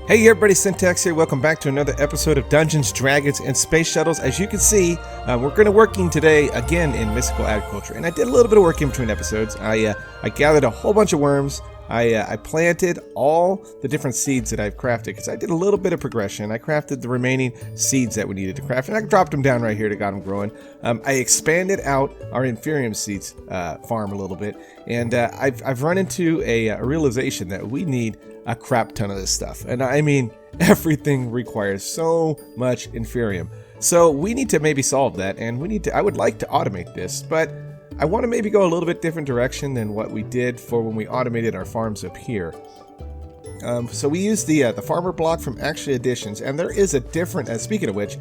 Hey everybody, Syntax here. Welcome back to another episode of Dungeons, Dragons, and Space Shuttles. As you can see, we're going to working today again in mystical agriculture, and I did a little bit of work in between episodes. I gathered a whole bunch of worms. I planted all the different seeds that I've crafted because I did a little bit of progression. I crafted the remaining seeds that we needed to craft, and I dropped them down right here to got them growing. I expanded out our Inferium seeds farm a little bit, and I've run into a realization that we need a crap ton of this stuff. And I mean, everything requires so much Inferium. So we need to maybe solve that, and I would like to automate this, but I want to maybe go a little bit different direction than what we did for when we automated our farms up here. So we used the farmer block from Actually Additions, and there is a different, speaking of which,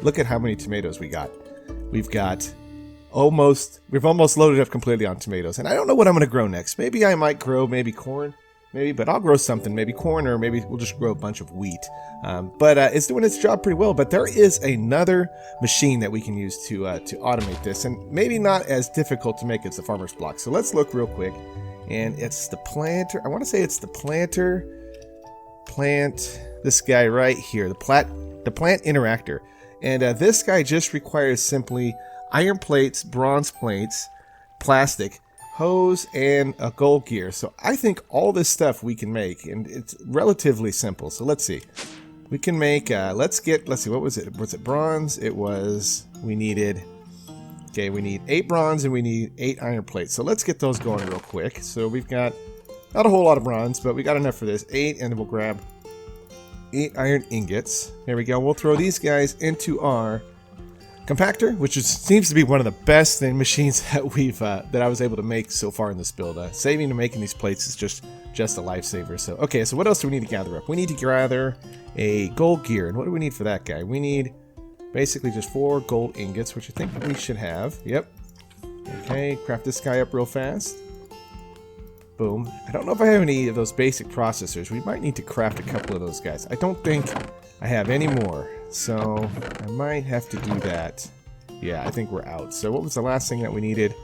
look at how many tomatoes we got. We've almost loaded up completely on tomatoes, and I don't know what I'm going to grow next. Maybe I might grow corn. Maybe, but I'll grow something, maybe corn, or maybe we'll just grow a bunch of wheat. But it's doing its job pretty well. But there is another machine that we can use to automate this, and maybe not as difficult to make as the farmer's block. So let's look real quick, and it's the planter. I want to say it's the planter. Plant this guy right here, the plant interactor, and this guy just requires simply iron plates, bronze plates, plastic, hose, and a gold gear. So I think all this stuff we can make, and it's relatively simple. So let's see. We can make, let's see, what was it? Was it bronze? We need 8 bronze and we need 8 iron plates. So let's get those going real quick. So we've got, not a whole lot of bronze, but we got enough for this. 8, and then we'll grab 8 iron ingots. There we go. We'll throw these guys into our compactor, which seems to be one of the best machines that I was able to make so far in this build. Saving and making these plates is just a lifesaver. So okay, so what else do we need to gather up? We need to gather a gold gear, and what do we need for that guy? We need basically just 4 gold ingots, which I think we should have. Yep. Okay, craft this guy up real fast. Boom. I don't know if I have any of those basic processors. We might need to craft a couple of those guys. I don't think I have any more, so I might have to do that. Yeah, I think we're out. So what was the last thing that we needed?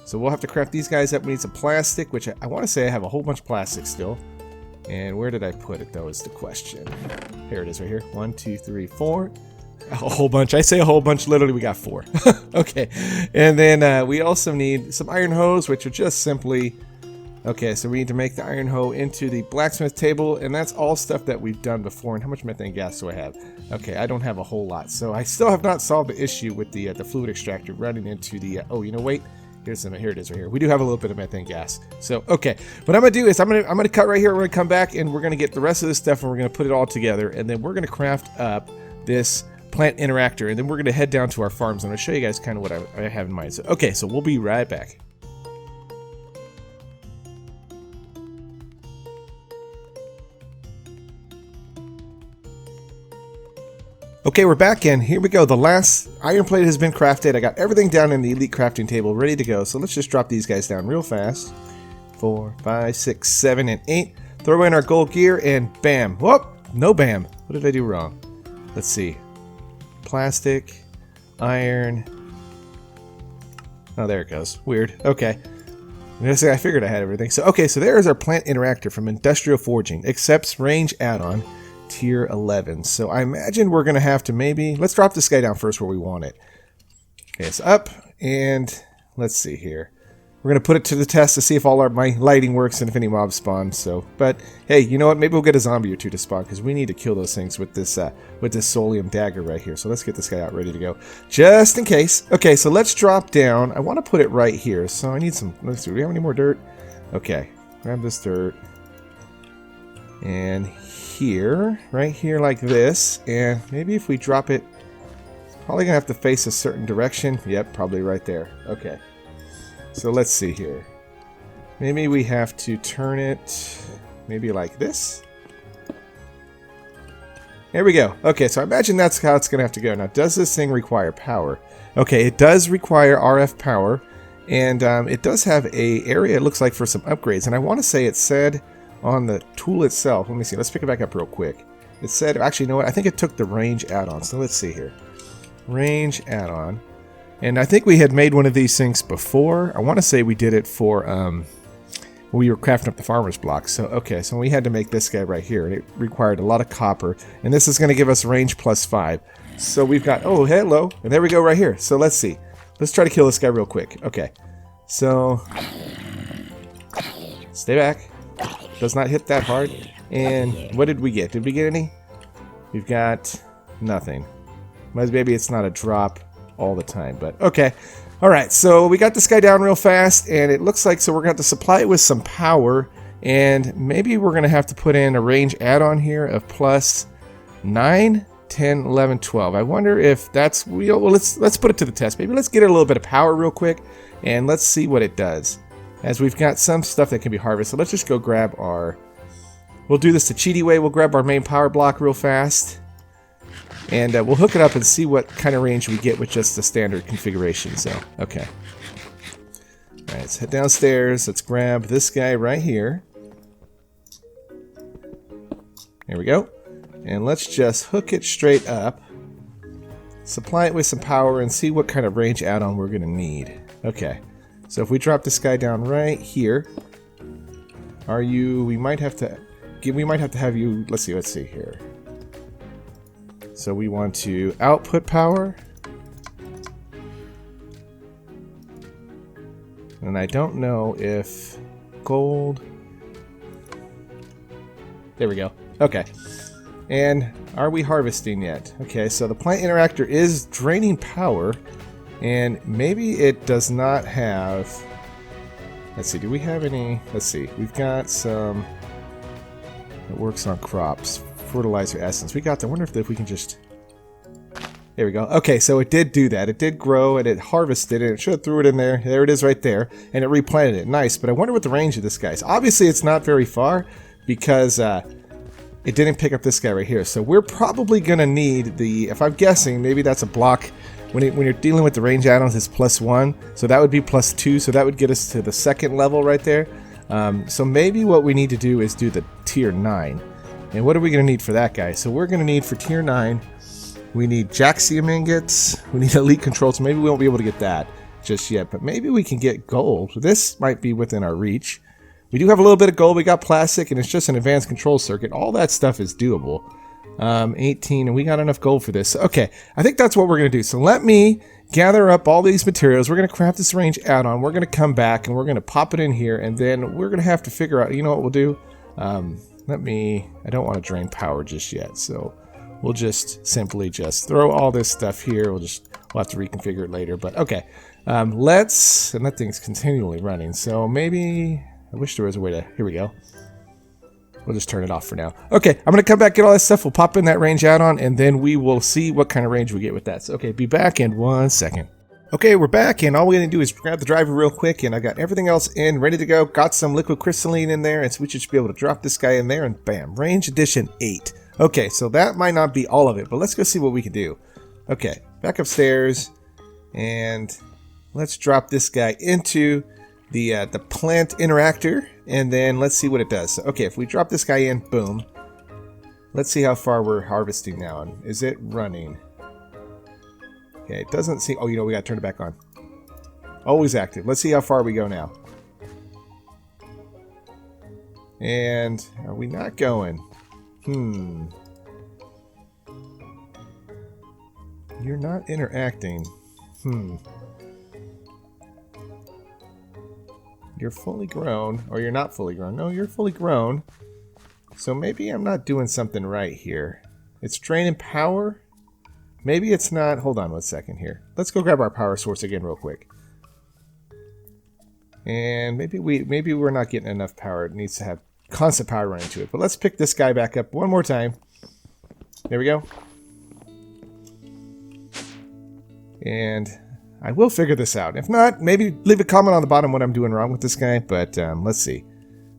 So we'll have to craft these guys up. We need some plastic, which I want to say I have a whole bunch of plastic still. And where did I put it, though, is the question. Here it is right here. 1, 2, 3, 4. A whole bunch. I say a whole bunch. Literally, we got 4. Okay. And then we also need some iron hose, which are just simply... Okay, so we need to make the iron hoe into the blacksmith table, and that's all stuff that we've done before. And how much methane gas do I have? Okay, I don't have a whole lot, so I still have not solved the issue with the fluid extractor running into the. Oh, you know, wait. Here it is right here. We do have a little bit of methane gas. So okay, what I'm gonna do is I'm gonna cut right here. We're gonna come back and we're gonna get the rest of this stuff and we're gonna put it all together, and then we're gonna craft up this plant interactor, and then we're gonna head down to our farms. I'm gonna show you guys kind of what I have in mind. So okay, so we'll be right back. Okay, we're back in. Here we go. The last iron plate has been crafted. I got everything down in the elite crafting table ready to go. So let's just drop these guys down real fast. 4, 5, 6, 7, and 8. Throw in our gold gear and bam. Whoop! No bam. What did I do wrong? Let's see. Plastic, iron. Oh, there it goes. Weird. Okay. I figured I had everything. So okay, so there's our plant interactor from Industrial Forging. Accepts range add-on. Tier 11. So I imagine we're going to have to maybe... Let's drop this guy down first where we want it. Okay, it's up, and let's see here. We're going to put it to the test to see if all my lighting works and if any mobs spawn. So, but hey, you know what? Maybe we'll get a zombie or 2 to spawn because we need to kill those things with this Solium dagger right here. So let's get this guy out ready to go, just in case. Okay, so let's drop down. I want to put it right here. So I need some... Let's see. Do we have any more dirt? Okay, grab this dirt. And here, right here like this, and maybe if we drop it, it's probably gonna have to face a certain direction. Yep, probably right there. Okay, so let's see here. Maybe we have to turn it maybe like this. There we go. Okay, so I imagine that's how it's gonna have to go. Now, does this thing require power? Okay, it does require RF power, and it does have a area, it looks like, for some upgrades, and I want to say it said on the tool itself, let me see, let's pick it back up real quick. It said, actually, you know what, I think it took the range add-on. So let's see here. Range add-on. And I think we had made one of these things before. I want to say we did it for we were crafting up the farmer's block. So, okay, so we had to make this guy right here, and it required a lot of copper. And this is going to give us range +5. So we've got, oh, hello, and there we go right here. So let's see. Let's try to kill this guy real quick. Okay, so stay back. Does not hit that hard. And what did we get? Did we get any? We've got nothing. Maybe it's not a drop all the time, but okay. All right, so we got this guy down real fast, and it looks like, so we're going to have to supply it with some power, and maybe we're going to have to put in a range add-on here of +9, 10, 11, 12. I wonder if that's, well, let's put it to the test. Maybe let's get it a little bit of power real quick, and let's see what it does. As we've got some stuff that can be harvested, let's just go grab our, we'll do this the cheaty way. We'll grab our main power block real fast. And we'll hook it up and see what kind of range we get with just the standard configuration. So, okay. Alright, let's head downstairs. Let's grab this guy right here. There we go. And let's just hook it straight up. Supply it with some power and see what kind of range add-on we're going to need. Okay. So if we drop this guy down right here. Are you... We might have to have you... Let's see here. So we want to output power. And I don't know if gold... There we go. Okay. And are we harvesting yet? Okay, so the plant interactor is draining power. And maybe it does not have... Let's see, do we have any... Let's see, we've got some... It works on crops. Fertilizer essence. We got that. I wonder if we can just... There we go. Okay, so it did do that. It did grow and it harvested and it should have threw it in there. There it is right there. And it replanted it. Nice. But I wonder what the range of this guy is. Obviously, it's not very far because it didn't pick up this guy right here. So we're probably going to need the... If I'm guessing, maybe that's a block. When you're dealing with the range add-ons, it's +1. So that would be +2. So that would get us to the second level right there. So maybe what we need to do is do the tier 9. And what are we going to need for that guy? So we're going to need for tier 9, we need Jaxium ingots, we need elite control, so maybe we won't be able to get that just yet, but maybe we can get gold. This might be within our reach. We do have a little bit of gold, we got plastic, and it's just an advanced control circuit. All that stuff is doable. 18, and we got enough gold for this. Okay, I think that's what we're going to do. So let me gather up all these materials. We're going to craft this range add-on. We're going to come back, and we're going to pop it in here, and then we're going to have to figure out, you know what we'll do? I don't want to drain power just yet, so we'll just simply just throw all this stuff here. We'll have to reconfigure it later, but okay. And that thing's continually running, so maybe, I wish there was a way to, here we go. We'll just turn it off for now. Okay, I'm going to come back, get all that stuff. We'll pop in that range add-on, and then we will see what kind of range we get with that. So, okay, be back in 1 second. Okay, we're back, and all we're going to do is grab the driver real quick, and I got everything else in, ready to go. Got some liquid crystalline in there, and so we should be able to drop this guy in there, and bam, range addition 8. Okay, so that might not be all of it, but let's go see what we can do. Okay, back upstairs, and let's drop this guy into the plant interactor, and then let's see what it does. So, okay, if we drop this guy in, boom. Let's see how far we're harvesting now. Is it running? Okay, it doesn't seem... Oh, you know, we got to turn it back on. Always active. Let's see how far we go now. And are we not going? You're not interacting. You're fully grown, or you're not fully grown. No, you're fully grown. So maybe I'm not doing something right here. It's draining power. Maybe it's not. Hold on 1 second here. Let's go grab our power source again real quick. And maybe we're not getting enough power. It needs to have constant power running to it. But let's pick this guy back up one more time. There we go. And I will figure this out. If not, maybe leave a comment on the bottom what I'm doing wrong with this guy. But let's see.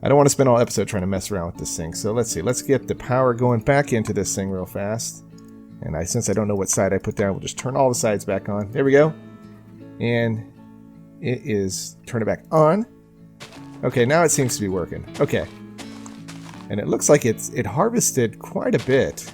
I don't want to spend all episode trying to mess around with this thing. So let's see. Let's get the power going back into this thing real fast. And since I don't know what side I put down, we'll just turn all the sides back on. There we go. And it is... Turn it back on. Okay, now it seems to be working. Okay. And it looks like it harvested quite a bit.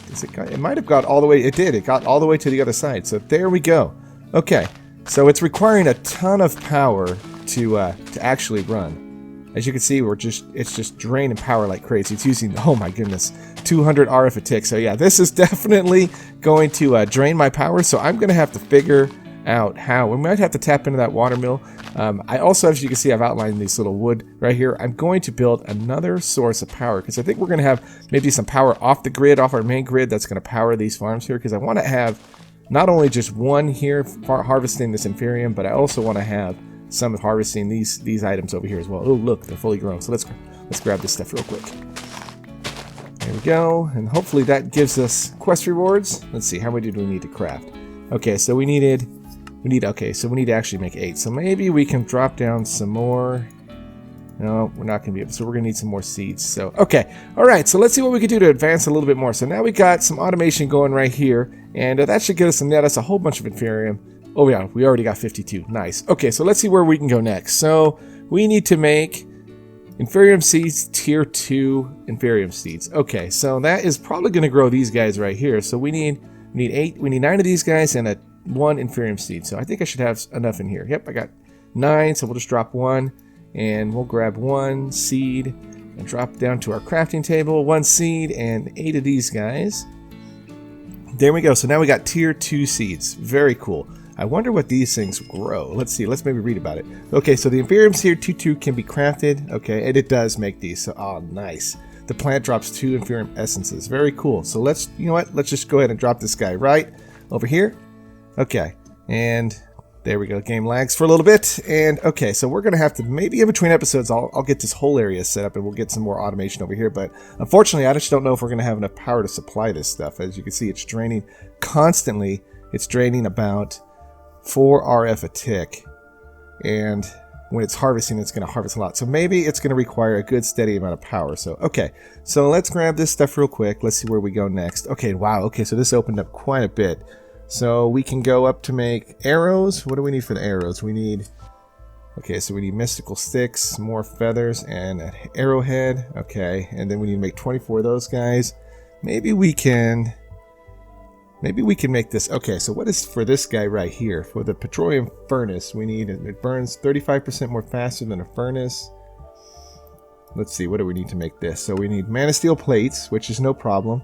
It might have got all the way... It did. It got all the way to the other side. So there we go. Okay. So it's requiring a ton of power to actually run. as you can see, it's just draining power like crazy. It's using, oh my goodness, 200 RF a tick. So yeah, this is definitely going to drain my power. So I'm going to have to figure out how. We might have to tap into that water mill. I also, as you can see, I've outlined this little wood right here. I'm going to build another source of power because I think we're going to have maybe some power off the grid, off our main grid, that's going to power these farms here, because I want to have not only just one here harvesting this Inferium, but I also want to have some harvesting these items over here as well. Oh, look, they're fully grown. So let's grab this stuff real quick. There we go, and hopefully that gives us quest rewards. Let's see, how many do we need to craft? Okay, so we need to actually make 8. So maybe we can drop down some more. No, we're not going to be able to. So we're going to need some more seeds. So, okay. All right. So let's see what we can do to advance a little bit more. So now we got some automation going right here. And that should get us a whole bunch of Inferium. Oh, yeah. We already got 52. Nice. Okay. So let's see where we can go next. So we need to make Inferium seeds, tier 2 Inferium seeds. Okay. So that is probably going to grow these guys right here. So we need 8. We need 9 of these guys and 1 Inferium seed. So I think I should have enough in here. Yep. I got 9. So we'll just drop 1. And we'll grab 1 seed and drop down to our crafting table. 1 seed and 8 of these guys. There we go. So now we got tier 2 seeds. Very cool. I wonder what these things grow. Let's see. Let's maybe read about it. Okay, so the Inferium tier 2 can be crafted. Okay, and it does make these. So, oh, nice. The plant drops 2 Inferium essences. Very cool. So let's, you know what? Let's just go ahead and drop this guy right over here. Okay, and there we go. Game lags for a little bit. And okay, so we're going to have to, maybe in between episodes, I'll get this whole area set up and we'll get some more automation over here. But unfortunately, I just don't know if we're going to have enough power to supply this stuff. As you can see, it's draining constantly. It's draining about 4 RF a tick. And when it's harvesting, it's going to harvest a lot. So maybe it's going to require a good steady amount of power. So, okay. So let's grab this stuff real quick. Let's see where we go next. Okay, wow. Okay, so this opened up quite a bit. So we can go up to make arrows. What do we need for the arrows? We need, okay, so we need mystical sticks, more feathers, and an arrowhead. Okay, and then we need to make 24 of those guys. Maybe we can make this. Okay, so what is for this guy right here? For the petroleum furnace, we need, it burns 35% more faster than a furnace. Let's see, what do we need to make this? So we need mana steel plates, which is no problem.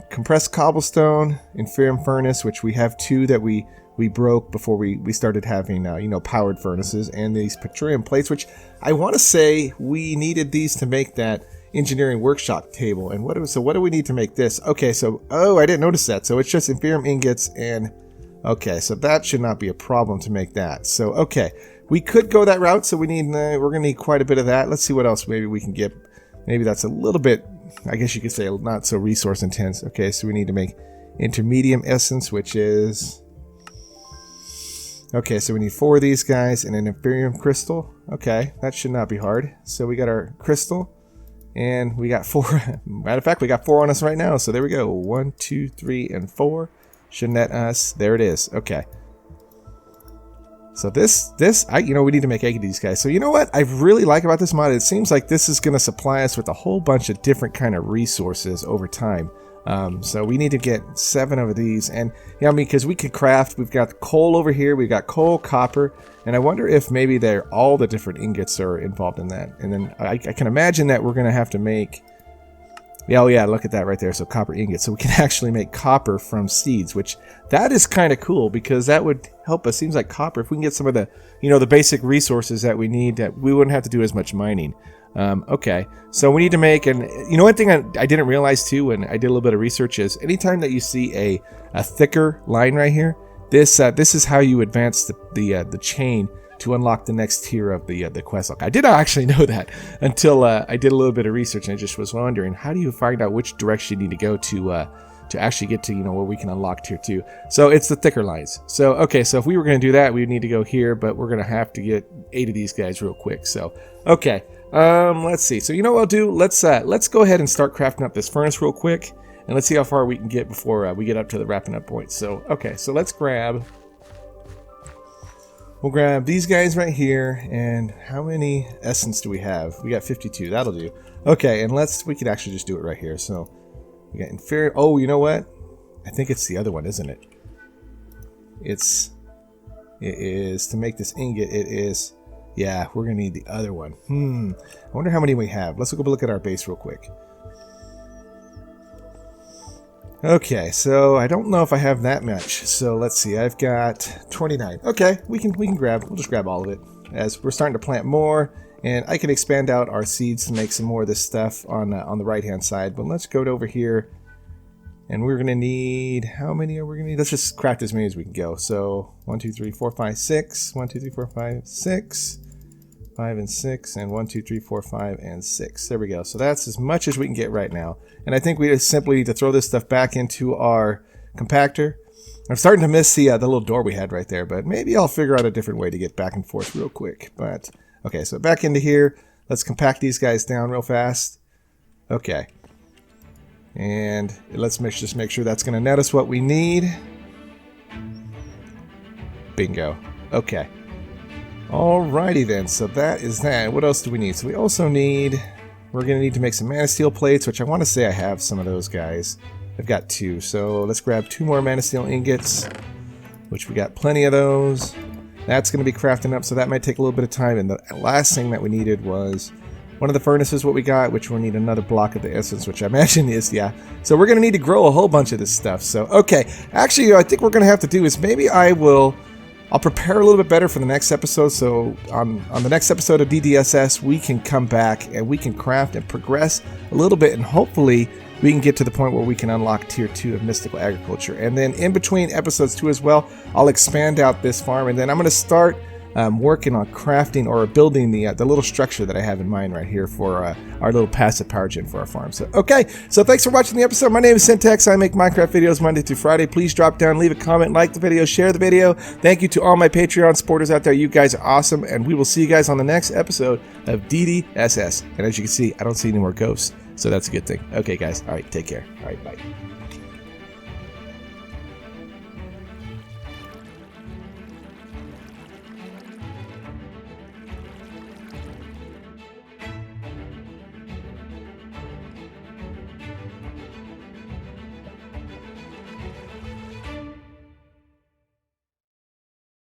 Compressed cobblestone, Inferium furnace, which we have 2 that we broke before we started having powered furnaces, and these petroleum plates, which I want to say we needed these to make that engineering workshop table. And what do we need to make this? Okay, so I didn't notice that. So it's just Inferium ingots, and okay, so that should not be a problem to make that. So okay, we could go that route. So we're gonna need quite a bit of that. Let's see what else maybe we can get. Maybe that's a little bit, I guess you could say, not so resource intense. Okay, so we need to make intermedium essence, which is, okay, so we need 4 of these guys and an Inferium crystal. Okay, that should not be hard. So we got our crystal, and we got 4. Matter of fact, we got 4 on us right now. So there we go. 1, 2, 3, and 4 should net us. There it is. Okay. So we need to make 8 of these guys. So you know what I really like about this mod? It seems like this is going to supply us with a whole bunch of different kind of resources over time. So we need to get 7 of these, and because we could craft. We've got coal over here. We've got coal, copper, and I wonder if maybe all the different ingots are involved in that. And then I can imagine that we're going to have to make. Oh yeah, look at that right there. So copper ingots. So we can actually make copper from seeds, which that is kind of cool because that would help us. Seems like copper, if we can get some of the, the basic resources that we need, that we wouldn't have to do as much mining. Okay, so we need to make, and one thing I didn't realize too when I did a little bit of research is anytime that you see a thicker line right here, this is how you advance the chain to unlock the next tier of the quest log. I did not actually know that until I did a little bit of research, and I just was wondering, how do you find out which direction you need to go to actually get to where we can unlock tier 2? So it's the thicker lines. So okay, so if we were going to do that, we would need to go here, but we're going to have to get 8 of these guys real quick. So okay, let's see. So what I'll do? Let's go ahead and start crafting up this furnace real quick, and let's see how far we can get before we get up to the wrapping up point. So okay, so we'll grab these guys right here, and how many essence do we have? We got 52. That'll do. Okay, and we could actually just do it right here. So we got inferior. Oh, you know what? I think it's the other one, isn't it? It is to make this ingot. It is Yeah, we're going to need the other one. I wonder how many we have. Let's go look at our base real quick. Okay, so I don't know if I have that much. So let's see. I've got 29. Okay, we can grab. We'll just grab all of it as we're starting to plant more, and I can expand out our seeds to make some more of this stuff on the right-hand side. But let's go to over here, and we're gonna need, how many are we gonna need? Let's just craft as many as we can go. So 1, 2, 3, 4, 5, 6. 1, 2, 3, 4, 5, 6. 5 and 6, and 1, 2, 3, 4, 5, and 6. There we go. So that's as much as we can get right now. And I think we just simply need to throw this stuff back into our compactor. I'm starting to miss the little door we had right there, but maybe I'll figure out a different way to get back and forth real quick. But okay, so back into here. Let's compact these guys down real fast. Okay. And let's just make sure that's going to net us what we need. Bingo. Okay. Alrighty then, so that is that. What else do we need? So we also need, we're going to need to make some mana steel plates, which I want to say I have some of those guys. I've got 2, so let's grab 2 more mana steel ingots, which we got plenty of those. That's going to be crafting up, so that might take a little bit of time. And the last thing that we needed was one of the furnaces, what we got, which we'll need another block of the essence, which I imagine is, yeah. So we're going to need to grow a whole bunch of this stuff. So, okay. Actually, I think what we're going to have to do is maybe I'll prepare a little bit better for the next episode, so on the next episode of DDSS, we can come back and we can craft and progress a little bit, and hopefully we can get to the point where we can unlock Tier 2 of Mystical Agriculture. And then in between episodes 2 as well, I'll expand out this farm, and then I'm going to start working on crafting or building the little structure that I have in mind right here for our little passive power gen for our farm. So, okay, so thanks for watching the episode. My name is Syntax. I make Minecraft videos Monday through Friday. Please drop down, leave a comment, like the video, share the video. Thank you to all my Patreon supporters out there. You guys are awesome, and we will see you guys on the next episode of DDSS. And as you can see, I don't see any more ghosts, so that's a good thing. Okay, guys. All right, take care. All right, bye.